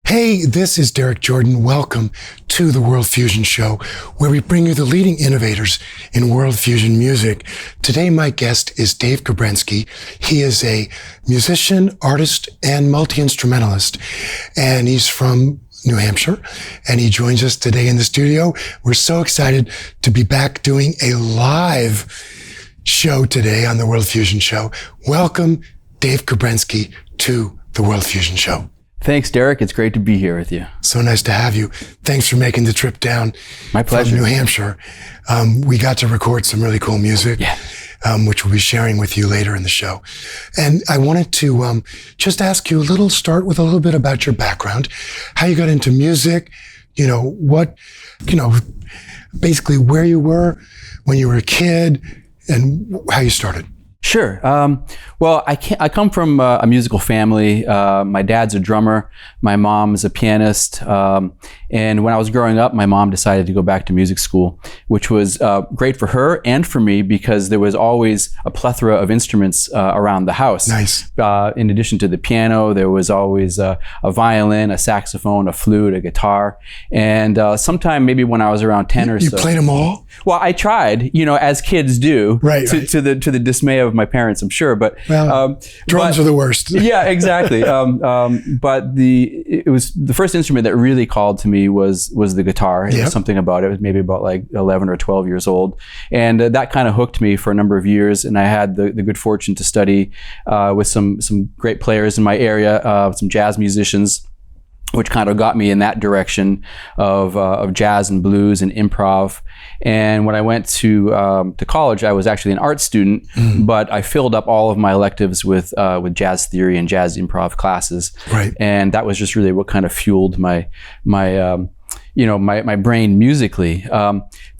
Hey, this is Derek Jordan. Welcome to the World Fusion Show, where we bring you the leading innovators in world fusion music. Today, my guest is Dave Kobrenski. He is a musician, artist, and multi-instrumentalist, and he's from New Hampshire, and he joins us today in the studio. We're so excited to be back doing a live show today on the World Fusion Show. Welcome, Dave Kobrenski, to the World Fusion Show. Thanks, Derek. It's great to be here with you. So nice to have you. Thanks for making the trip down. My pleasure. From New Hampshire. We got to record some really cool music, which we'll be sharing with you later in the show. And I wanted to just ask you start with a little bit about your background, how you got into music, basically where you were when you were a kid and how you started. Sure. Well, I come from a musical family. My dad's a drummer. My mom's a pianist. And when I was growing up, my mom decided to go back to music school, which was great for her and for me because there was always a plethora of instruments around the house. Nice. In addition to the piano, there was always a violin, a saxophone, a flute, a guitar. And sometime maybe when I was around 10 or so. You played them all? Well, I tried, as kids do, right. To the dismay of my parents, I'm sure. But drums are the worst. Yeah, exactly. But it was the first instrument that really called to me was the guitar. It was something about it. It was maybe about like 11 or 12 years old, and that kind of hooked me for a number of years. And I had the good fortune to study with some great players in my area, some jazz musicians, which kind of got me in that direction of jazz and blues and improv. And when I went to college, I was actually an art student, but I filled up all of my electives with jazz theory and jazz improv classes. Right. And that was just really what kind of fueled my brain musically.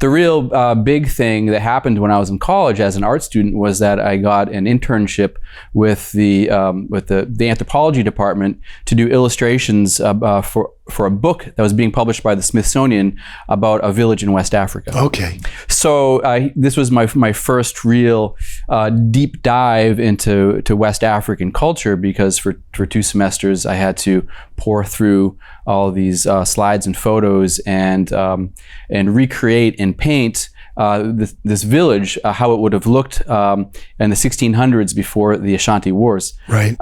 The real big thing that happened when I was in college as an art student was that I got an internship with the anthropology department to do illustrations for a book that was being published by the Smithsonian about a village in West Africa. Okay. So this was my first real deep dive into West African culture, because for 2 semesters I had to pore through all these slides and photos and recreate and paint this village, how it would have looked in the 1600s before the Ashanti Wars. Right.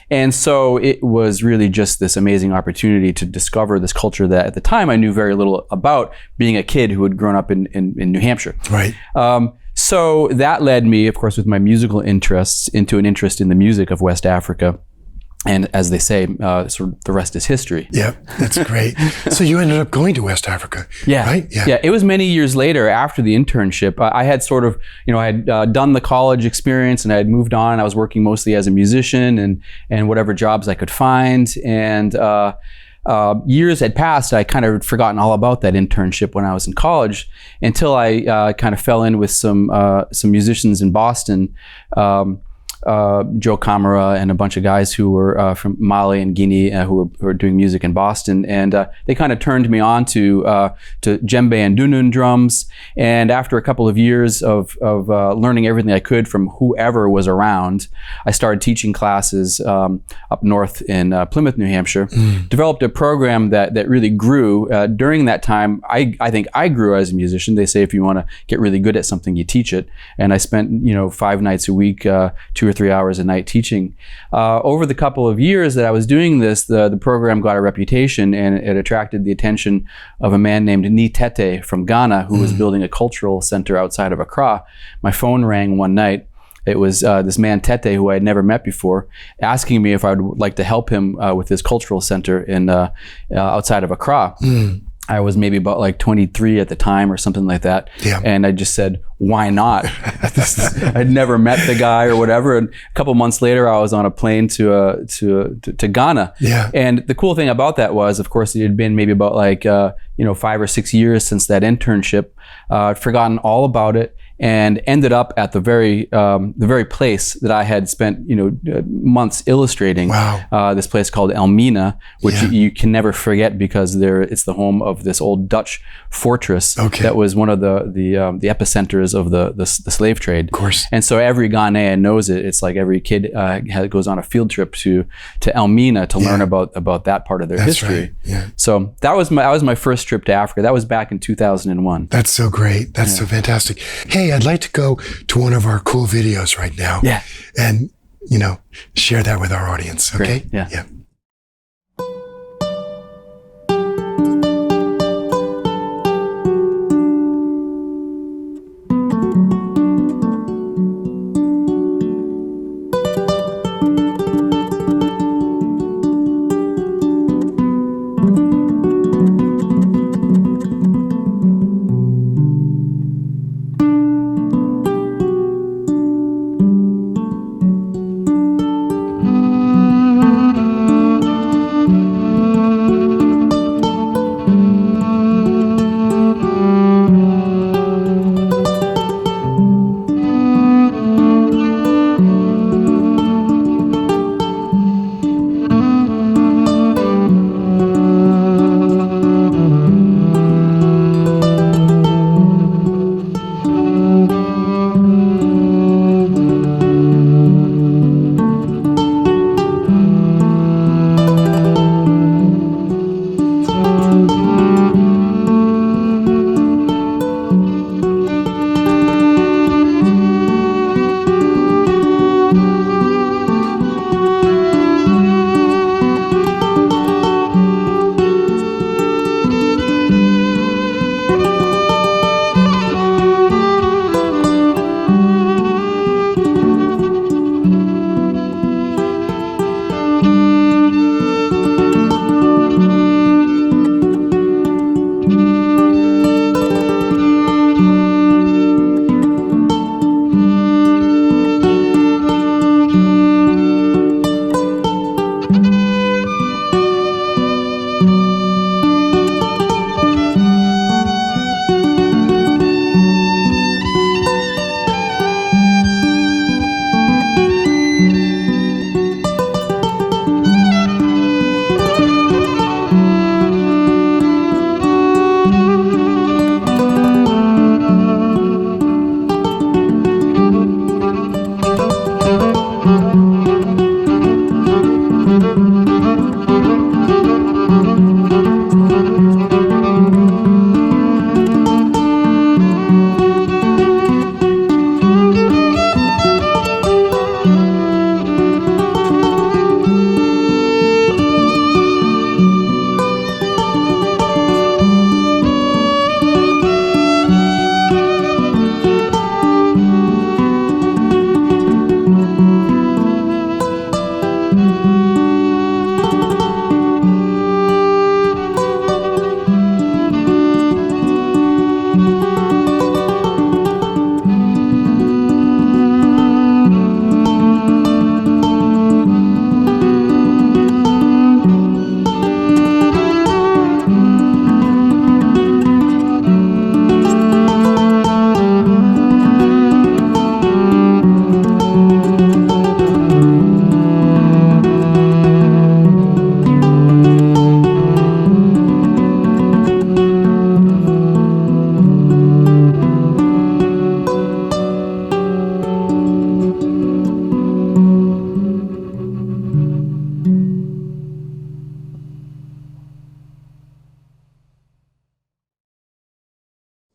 And so it was really just this amazing opportunity to discover this culture that at the time I knew very little about, being a kid who had grown up in New Hampshire. Right. So that led me, of course, with my musical interests, into an interest in the music of West Africa. And as they say, sort of the rest is history. Yeah, that's great. So you ended up going to West Africa, right? Yeah. It was many years later after the internship. I had sort of, I had done the college experience and I had moved on. I was working mostly as a musician and whatever jobs I could find. And years had passed. I kind of forgotten all about that internship when I was in college, until I kind of fell in with some musicians in Boston. Joe Camara and a bunch of guys who were from Mali and Guinea who were doing music in Boston, and they kind of turned me on to djembe and dunun drums. And after a couple of years of learning everything I could from whoever was around, I started teaching classes up north in Plymouth, New Hampshire. Developed a program that really grew. During that time, I think I grew as a musician. They say if you want to get really good at something, you teach it. And I spent 5 nights a week, 2 or 3 hours a night teaching. Over the couple of years that I was doing this, the program got a reputation, and it attracted the attention of a man named Ni Tete from Ghana, who was building a cultural center outside of Accra. My phone rang one night. It was this man Tete, who I had never met before, asking me if I would like to help him with his cultural center in outside of Accra. I was maybe about like 23 at the time or something like that. Yeah. And I just said, why not? I'd never met the guy or whatever. And a couple months later, I was on a plane to Ghana. Yeah. And the cool thing about that was, of course, it had been maybe about like, 5 or 6 years since that internship. I'd forgotten all about it. and ended up at the very place that I had spent months illustrating. Wow. This place called Elmina, which Yeah. you can never forget because it's the home of this old Dutch fortress Okay. that was one of the epicenters of the slave trade. Of course. And so every Ghanaian knows it. It's like every kid goes on a field trip to Elmina to learn about that part of their That's history. right. Yeah. So that was my first trip to Africa. That was back in 2001. That's so great. That's so fantastic. Hey, I'd like to go to one of our cool videos right now. Yeah. And, share that with our audience. Okay? Great. Yeah. Yeah.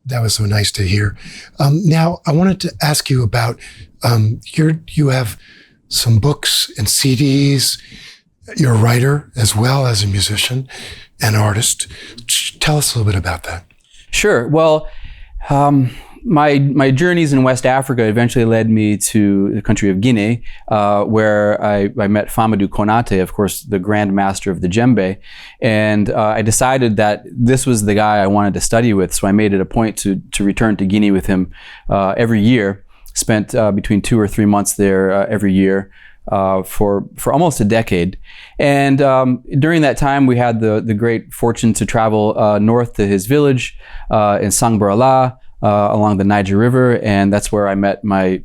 That was so nice to hear. Now, I wanted to ask you about you have some books and CDs. You're a writer as well as a musician and artist. Tell us a little bit about that. Sure. Well, my journeys in West Africa eventually led me to the country of Guinea, where I met Famadou Konate, of course, the Grand Master of the djembe. And I decided that this was the guy I wanted to study with. So I made it a point to return to Guinea with him every year. Spent between 2 or 3 months there every year for almost a decade. And during that time, we had the great fortune to travel north to his village in Sangbarala, along the Niger River, and that's where I met my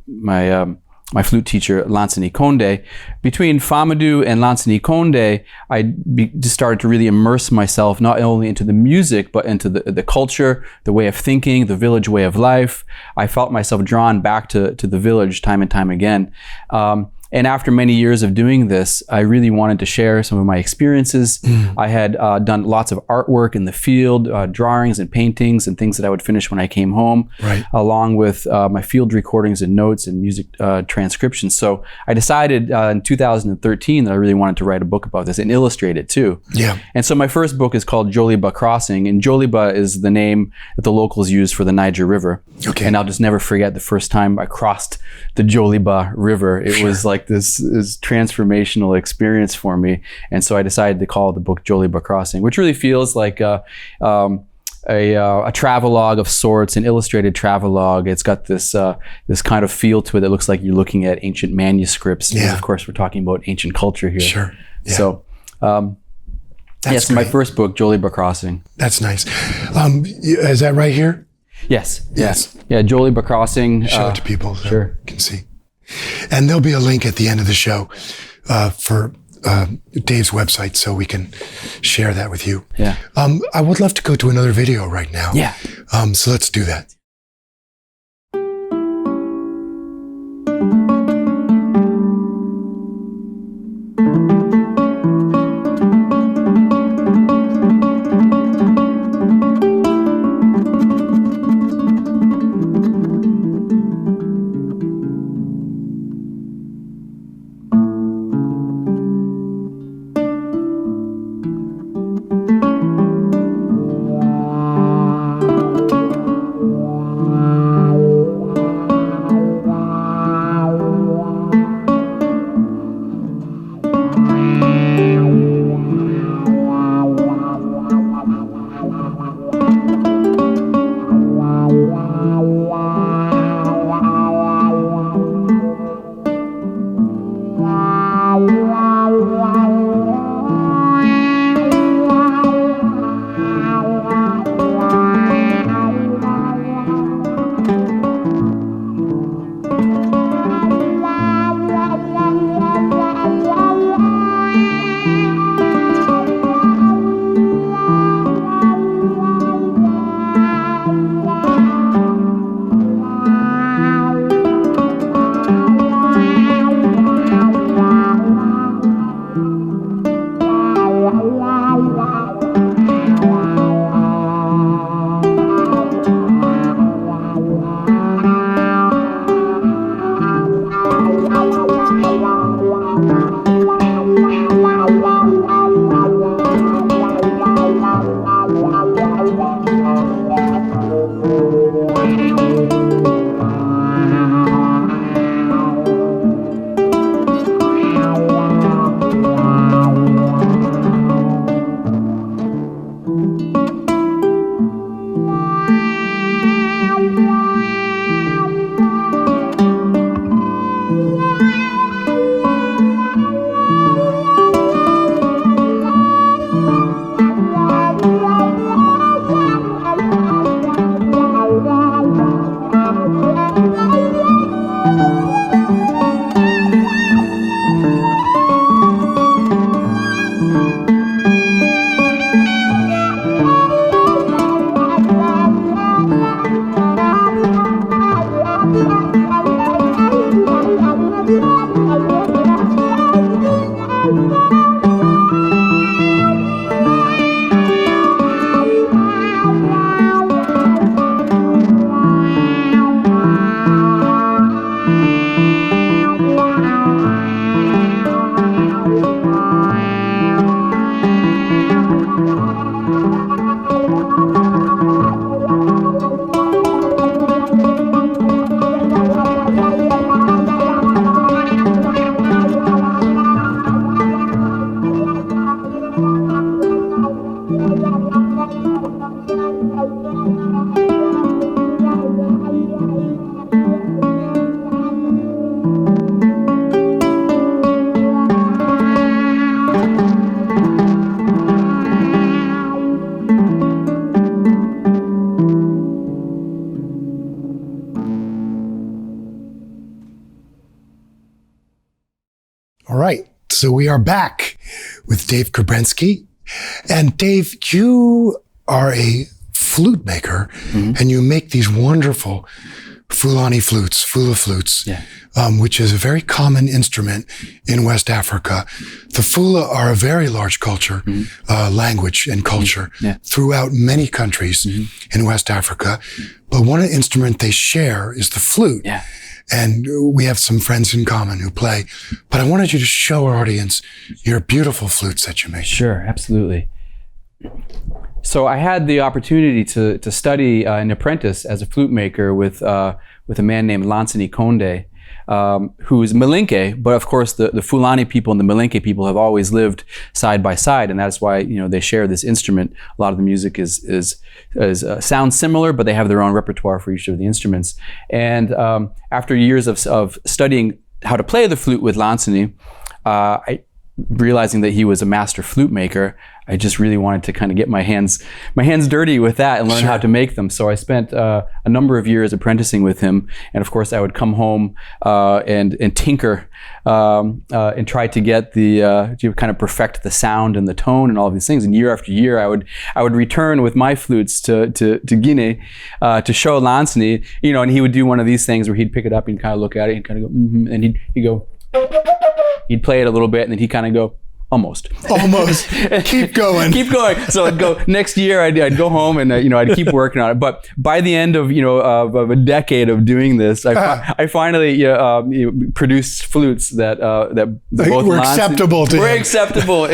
flute teacher, Lansini Konde. Between Famadou and Lansini Konde, I just started to really immerse myself not only into the music, but into the culture, the way of thinking, the village way of life. I felt myself drawn back to the village time and time again. And after many years of doing this, I really wanted to share some of my experiences. I had done lots of artwork in the field, drawings and paintings and things that I would finish when I came home, along with my field recordings and notes and music transcriptions. So I decided in 2013 that I really wanted to write a book about this and illustrate it too. Yeah. And so my first book is called Joliba Crossing, and Joliba is the name that the locals use for the Niger River. Okay. And I'll just never forget the first time I crossed the Joliba River. It was like this transformational experience for me, and so I decided to call the book Joliba Crossing, which really feels like a travelogue of sorts, an illustrated travelogue. It's got this kind of feel to it that looks like you're looking at ancient manuscripts. Yeah. Because of course, we're talking about ancient culture here. Sure. Yeah. So. Yes, great. my first book, Joliba Crossing. That's nice. Is that right here? Yes. Yes. Yeah, Joliba Crossing. Show it to people so sure. you can see. And there'll be a link at the end of the show for Dave's website so we can share that with you. Yeah. I would love to go to another video right now. Yeah. So let's do that. So we are back with Dave Kobrenski. And Dave, you are a flute maker, and you make these wonderful Fulani flutes, Fula flutes, which is a very common instrument in West Africa. The Fula are a very large culture, language and culture throughout many countries in West Africa. But one instrument they share is the flute. And we have some friends in common who play. But I wanted you to show our audience your beautiful flutes that you make. Sure, absolutely. So I had the opportunity to study and apprentice as a flute maker with a man named Lansini Konde, who's Malinke, but of course the Fulani people and the Malinke people have always lived side by side, and that's why they share this instrument. A lot of the music sounds similar, but they have their own repertoire for each of the instruments. And after years of studying how to play the flute with Lansini, realizing that he was a master flute maker, I just really wanted to kind of get my hands dirty with that and learn how to make them. So I spent a number of years apprenticing with him, and of course I would come home and tinker and try to get to kind of perfect the sound and the tone and all of these things. And year after year, I would return with my flutes to Guinea to show Lansini, and he would do one of these things where he'd pick it up and kind of look at it and kind of go, and he'd go. He'd play it a little bit, and then he'd kind of go, almost. Keep going. Keep going. So I'd go next year. I'd go home and I'd keep working on it. But by the end of of a decade of doing this, I finally produced flutes that both were acceptable to him. Were acceptable.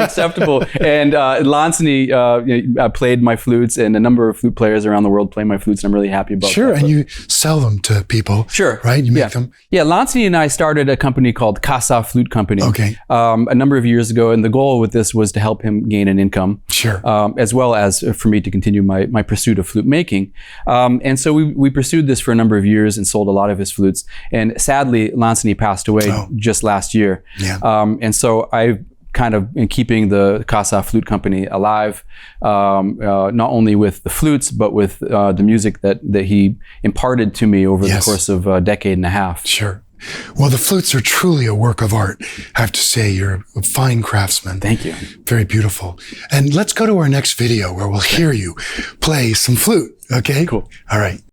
And Lansini played my flutes, and a number of flute players around the world play my flutes, and I'm really happy about that. Sure, and you sell them to people. Sure. Right? You make them. Yeah, Lansini and I started a company called Casa Flute Company. Okay. A number of years ago, and the goal with this was to help him gain an income. Sure. As well as for me to continue my pursuit of flute making. And so we pursued this for a number of years and sold a lot of his flutes. And sadly, Lansini passed away just last year. Yeah. And so I kind of in keeping the Casa Flute Company alive, not only with the flutes, but with the music that he imparted to me over the course of a decade and a half. Sure. Well, the flutes are truly a work of art. I have to say, you're a fine craftsman. Thank you. Very beautiful. And let's go to our next video where we'll hear you play some flute. Okay? Cool. All right.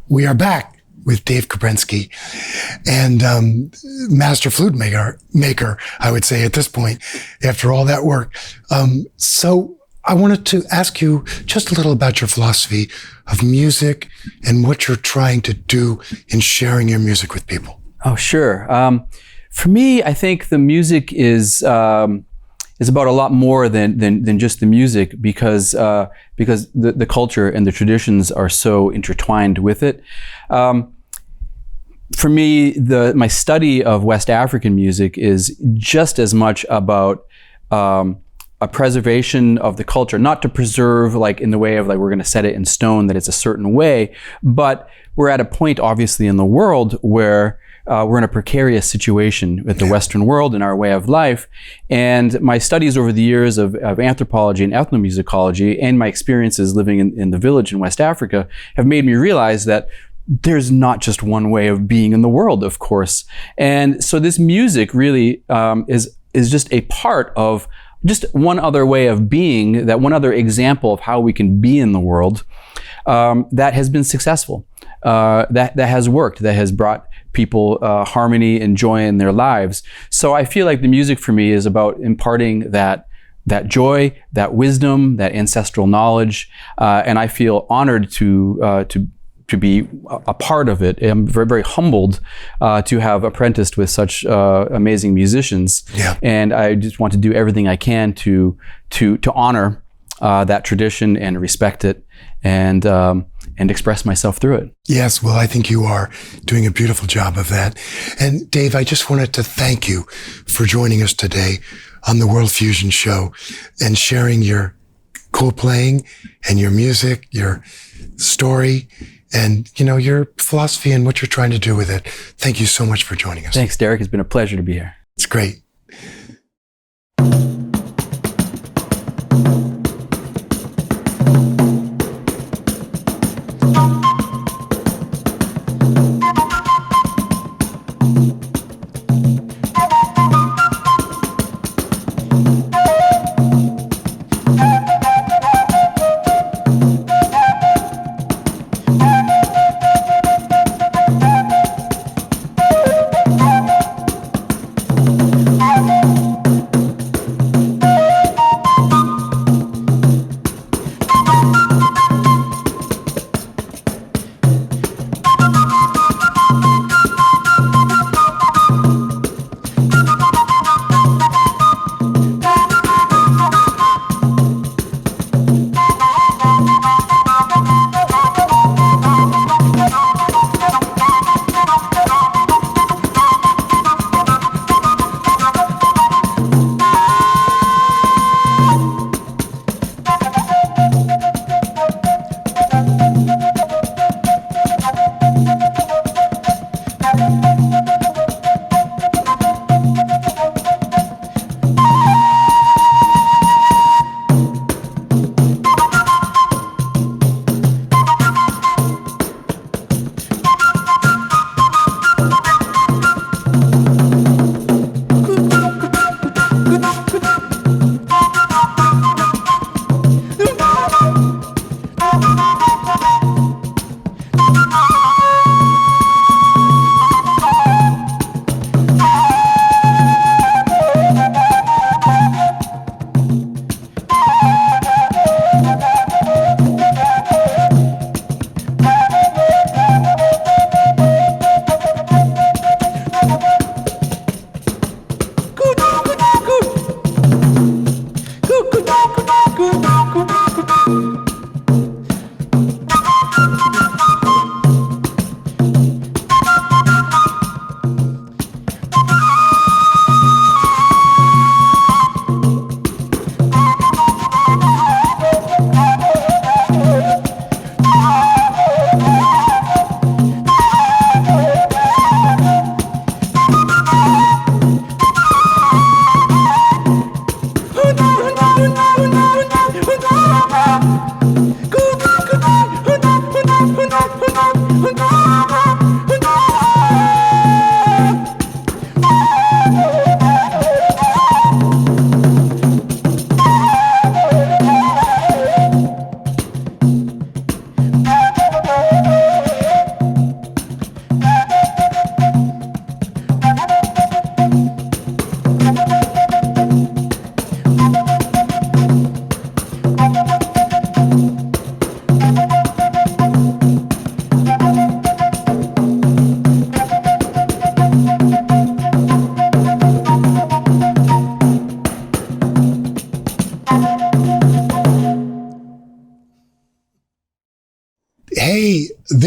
We are back with Dave Kobrenski, and master flute maker, I would say at this point, after all that work. So I wanted to ask you just a little about your philosophy of music and what you're trying to do in sharing your music with people. Oh, sure. For me, I think the music is about a lot more than just the music, because the culture and the traditions are so intertwined with it. For me, my study of West African music is just as much about a preservation of the culture, not to preserve like in the way of like we're going to set it in stone that it's a certain way, but we're at a point obviously in the world where we're in a precarious situation with the Western world and our way of life. And my studies over the years of anthropology and ethnomusicology and my experiences living in the village in West Africa have made me realize that there's not just one way of being in the world, of course. And so this music really is just a part of just one other way of being, that one other example of how we can be in the world that has been successful, that has worked, that has brought people harmony and joy in their lives. So I feel like the music for me is about imparting that joy, that wisdom, that ancestral knowledge, and I feel honored to be a part of it. I'm very, very humbled to have apprenticed with such amazing musicians. Yeah. And I just want to do everything I can to honor that tradition and respect it and express myself through it. Yes, well, I think you are doing a beautiful job of that. And Dave, I just wanted to thank you for joining us today on the World Fusion Show and sharing your cool playing and your music, your story, and, you know, your philosophy and what you're trying to do with it. Thank you so much for joining us. Thanks, Derek. It's been a pleasure to be here. It's great.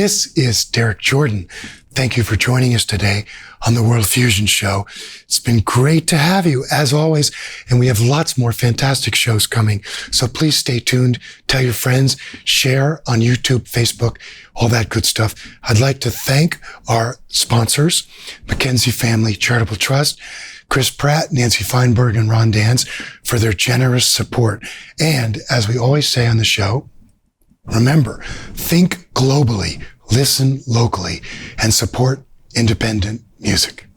This is Derek Jordan. Thank you for joining us today on the World Fusion Show. It's been great to have you, as always, and we have lots more fantastic shows coming. So please stay tuned, tell your friends, share on YouTube, Facebook, all that good stuff. I'd like to thank our sponsors, Mackenzie Family Charitable Trust, Chris Pratt, Nancy Feinberg, and Ron Dans for their generous support. And as we always say on the show, remember, think globally, listen locally, and support independent music.